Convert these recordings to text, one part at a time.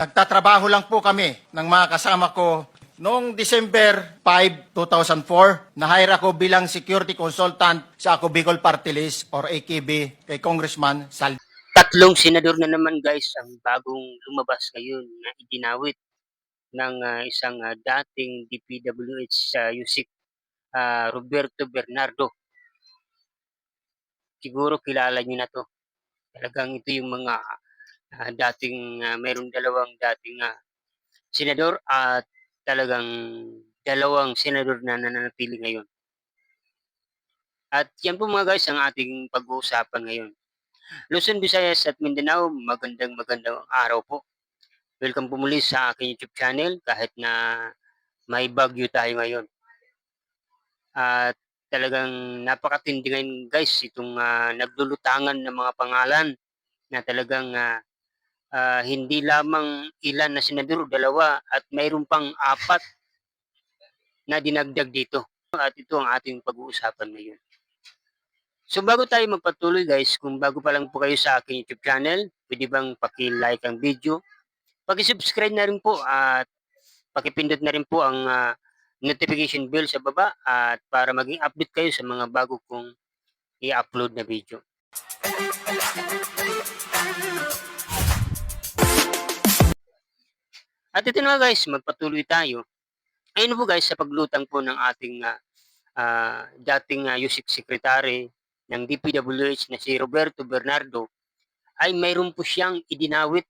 Nagtatrabaho lang po kami ng mga kasama ko noong December 5, 2004. Na-hire ako bilang security consultant sa Ako Bicol Party List or AKB kay Congressman Sal. Tatlong senador na naman guys ang bagong lumabas ngayon na idinawit ng isang dating DPWH Yusik Roberto Bernardo. Siguro kilala niyo na to. Talagang ito yung mga dating mayroong dalawang dating senador at talagang dalawang senador na nananatili ngayon. At yan po mga guys ang ating pag-uusapan ngayon. Luzon, Visayas at Mindanao, magandang araw po. Welcome po muli sa aking YouTube channel kahit na may bagyo tayo ngayon. At talagang napakatindi ngayon guys itong naglulutangan ng mga pangalan na talagang hindi lamang ilan na senador, dalawa at mayroon pang 4 na dinagdag dito. At ito ang ating pag-uusapan ngayon. So bago tayo magpatuloy guys, kung bago pa lang po kayo sa aking YouTube channel, pwede bang paki-like ang video, paki-subscribe na rin po at pakipindot na rin po ang notification bell sa baba at para maging update kayo sa mga bago kong i-upload na video. At ito na guys, magpatuloy tayo. Ayun po guys, sa paglutang po ng ating dating Yusik Secretary ng DPWH na si Roberto Bernardo, ay mayroon po siyang idinawit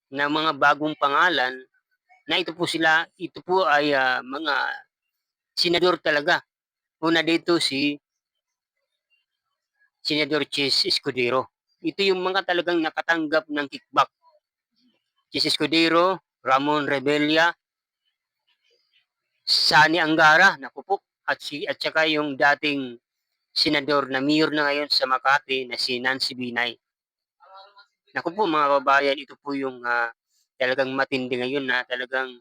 na mga bagong pangalan na ito po ay mga senador talaga. Una dito si Senador Chis Escudero. Ito yung mga talagang nakatanggap ng kickback. Chis Escudero, Ramon Rebella, Sani Angara, naku po, at saka yung dating senador na mayor na ngayon sa Makati na si Nancy Binay. Naku po mga kababayan, ito po yung talagang matindi ngayon na talagang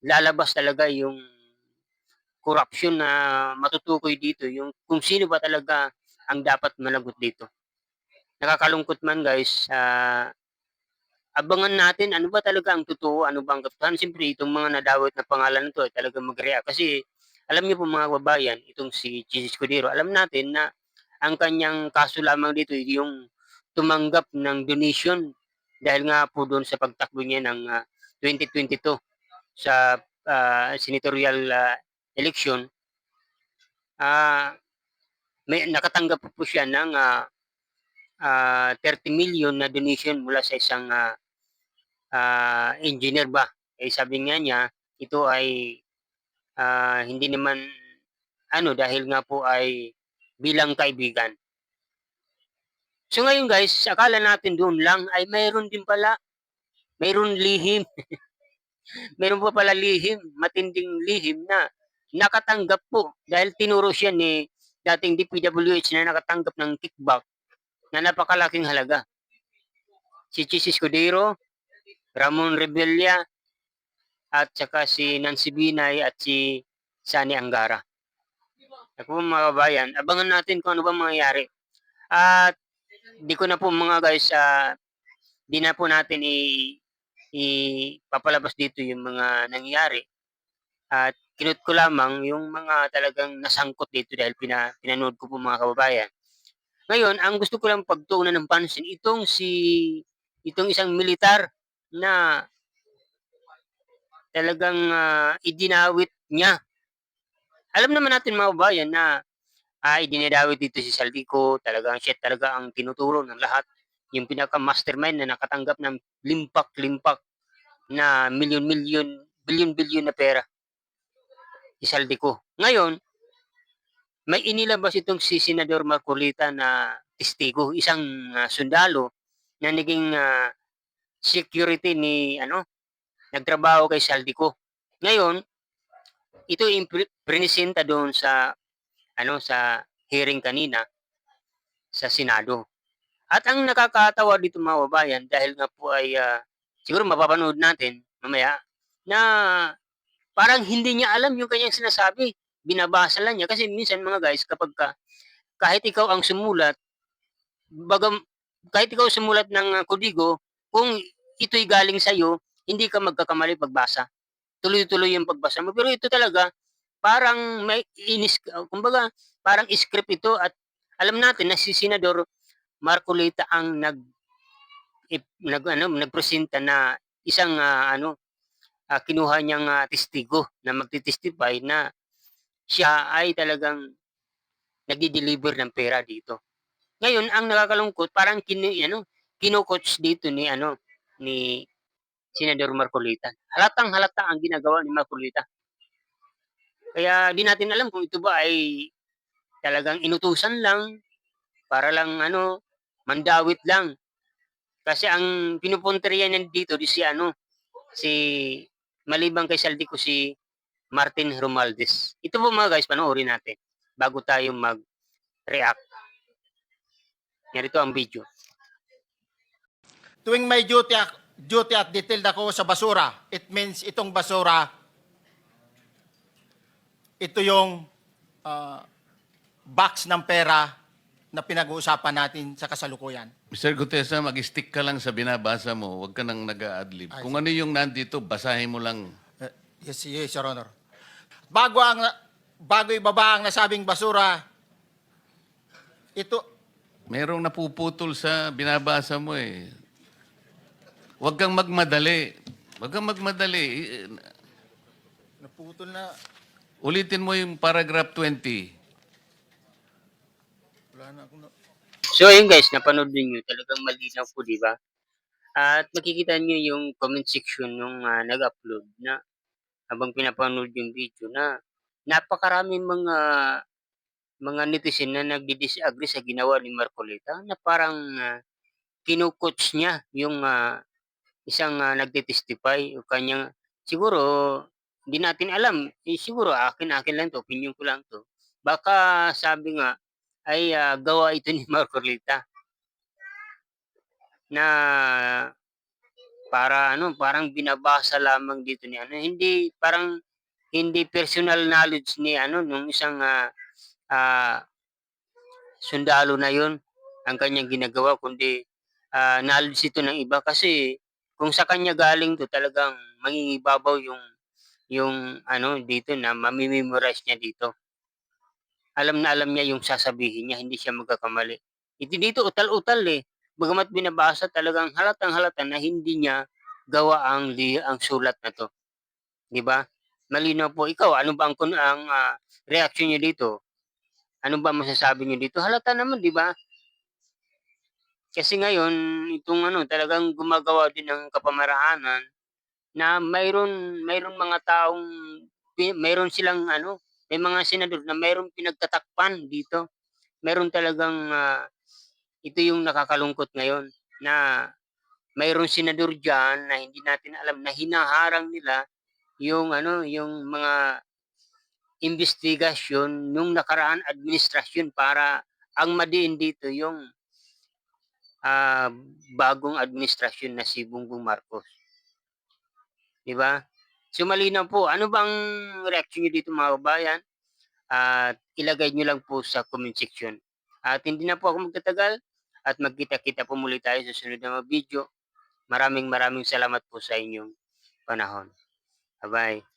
lalabas talaga yung corruption na matutukoy dito, yung kung sino ba talaga ang dapat managot dito. Nakakalungkot man guys, abangan natin ano ba talaga ang totoo, ano ba ang katotohanan. Siyempre itong mga nadawit na pangalan nito ay talagang mag-react kasi alam niyo po mga kababayan, itong si Chis Escudero, alam natin na ang kanyang kaso lamang dito yung tumanggap ng donation dahil nga po doon sa pagtakbo niya ng 2022 sa senatorial election. May nakatanggap po siya ng 30 million na donation mula sa isang engineer ba. Eh sabi nga niya, ito ay hindi naman dahil nga po ay bilang kaibigan. So ngayon guys, akala natin doon lang ay mayroon din pala, mayroon lihim. Mayroon pa pala lihim, matinding lihim na nakatanggap po dahil tinuro siya ni dating DPWH na nakatanggap ng kickback na napakalaking halaga. Si Chis Escudero, Ramon Rebella, at saka si Nancy Binay at si Sani Angara. Ako mga kabayan, abangan natin kung ano ba mangyayari. At di ko na po mga guys, di na po natin ipapalabas dito yung mga nangyayari. At kinut ko lamang yung mga talagang nasangkot dito dahil pinanood ko po mga kababayan. Ngayon, ang gusto ko lang pagtuunan ng pansin, itong isang militar na talagang idinawit niya. Alam naman natin mga kababayan na idinadawit dito si Saldico, talagang siya talaga ang tinuturo ng lahat. Yung pinaka-mastermind na nakatanggap ng limpak-limpak na milyon-milyon, bilyon-bilyon na pera. Si Saldico. Ngayon, may inilabas itong si Senador Marcolita na testigo, isang sundalo na naging security ni nagtrabaho kay Saldico. Ngayon, ito yung presenta doon sa sa hearing kanina sa Senado. At ang nakakatawa dito mga babayan dahil nga po ay siguro mapapanood natin mamaya na parang hindi niya alam yung kanyang sinasabi. Binabasa lang niya kasi minsan mga guys kapag kahit ikaw ang sumulat, kahit ikaw sumulat ng kodigo, kung ito'y galing sa iyo, hindi ka magkakamali pagbasa. Tuloy-tuloy yung pagbasa mo. Pero ito talaga, parang kumbaga, parang script ito at alam natin na si Senador Marcolita ang nagpresenta na isang kinuha niyang testigo na magte-testify na siya ay talagang nagde-deliver ng pera dito. Ngayon, ang nakakalungkot, parang kino-coach dito ni Senador Marcolita. Halatang-halata ang ginagawa ni Marcolita. Kaya di natin alam kung ito ba ay talagang inutusan lang para lang mandawit lang. Kasi ang pinupunteriya niya dito si maliban kay Saldico si Martin Romualdez. Ito po mga guys, panoorin natin bago tayo mag-react. Yan ito ang video. Tuwing may duty at detailed ako sa basura, it means itong basura, ito yung box ng pera na pinag-uusapan natin sa kasalukuyan. Mr. Gutesa, mag-stick ka lang sa binabasa mo. Huwag ka nang nag-a-adlib. Ay, Kung ano yung nandito, basahin mo lang. Yes, Your Honor. Bago ibaba ang nasabing basura, ito, Merong napuputol sa binabasa mo eh. Huwag kang magmadali. Huwag kang magmadali. naputol na, Ulitin mo yung paragraph 20. wala na akong, So ayun guys, napanood niyo talagang malinaw po, di ba? At makikita niyo yung comment section nung nag-upload na habang pinapanood yung video na napakaraming mga netizen na nagdi-disagree sa ginawa ni Marcolita na parang kino-coach niya yung isang nagte-testify o kanyang siguro hindi natin alam, siguro akin lang 'to, opinyon ko lang 'to. Baka sabi nga ay gawa ito ni Marcolita na parang binabasa lamang dito ni hindi parang hindi personal knowledge ni nung isang sundalo na 'yun ang kanyang ginagawa kundi knowledge ito ng iba kasi kung sa kanya galing 'to talagang mangingibabaw yung dito na mami-memorize niya dito. Alam na alam niya yung sasabihin niya, hindi siya magkakamali. Ito dito utal-utal eh. Bagamat binabasa talagang halatang-halata na hindi niya gawa ang sulat na 'to, 'di ba? Malinaw po. Ikaw, ano ba ang reaksyon niyo dito? Ano ba masasabi niyo dito? Halata naman, 'di ba? Kasi ngayon, itong talagang gumagawa din ng kapamaaranan na mayroon mga taong mayroon silang may mga senador na mayroong pinagtatakpan dito. Mayroon talagang ito yung nakakalungkot ngayon na mayroong senador diyan na hindi natin alam na hinaharang nila yung mga investigasyon nung nakaraan administrasyon para ang madiin dito yung bagong administrasyon na si Bongbong Marcos. 'Di ba? So malinaw po. Ano bang reaksyon niyo dito mga kababayan? At ilagay niyo lang po sa comment section. At hindi na po ako magtatagal at magkita-kita po muli tayo sa sunod na mga video. Maraming salamat po sa inyong panahon. Bye-bye.